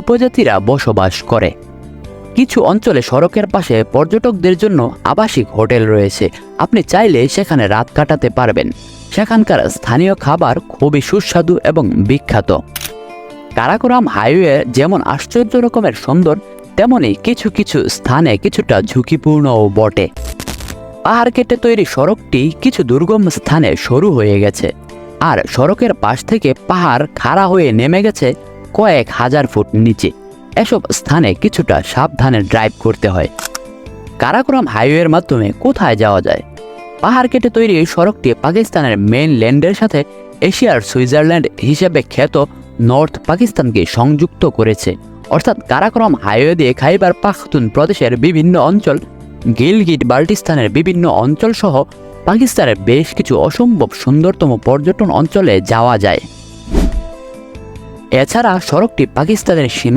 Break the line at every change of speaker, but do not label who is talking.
উপজাতিরা বসবাস করে। কিছু অঞ্চলে সড়কের পাশে পর্যটকদের জন্য আবাসিক হোটেল রয়েছে, আপনি চাইলে সেখানে রাত কাটাতে পারবেন। সেখানকার স্থানীয় খাবার খুবই সুস্বাদু এবং বিখ্যাত। কারাকোরাম হাইওয়ে যেমন আশ্চর্য রকমের সুন্দর, তেমনি কিছু কিছু স্থানে কিছুটা ঝুঁকিপূর্ণও বটে। পাহাড় কেটে তৈরি সড়কটি কিছু দুর্গম স্থানে সরু হয়ে গেছে, আর সড়কের পাশ থেকে পাহাড় খাড়া হয়ে নেমে গেছে কয়েক হাজার ফুট নিচে। এসব স্থানে কিছুটা সাবধানে ড্রাইভ করতে হয়। কারাকোরাম হাইওয়ের মাধ্যমে কোথায় যাওয়া যায়? পাহাড় কেটে তৈরি সড়কটি পাকিস্তানের মেইন ল্যান্ডের সাথে এশিয়ার সুইজারল্যান্ড হিসেবে খ্যাত নর্থ পাকিস্তানকে সংযুক্ত করেছে। অর্থাৎ কারাকোরাম হাইওয়ে দিয়ে খাইবার পাখতুন প্রদেশের বিভিন্ন অঞ্চল, গিলগিট বাল্টিস্তানের বিভিন্ন অঞ্চল সহ পাকিস্তানের বেশ কিছু অসম্ভব সুন্দরতম পর্যটন অঞ্চলে যাওয়া যায়। এছাড়া সড়কটি পাকিস্তানের সীমা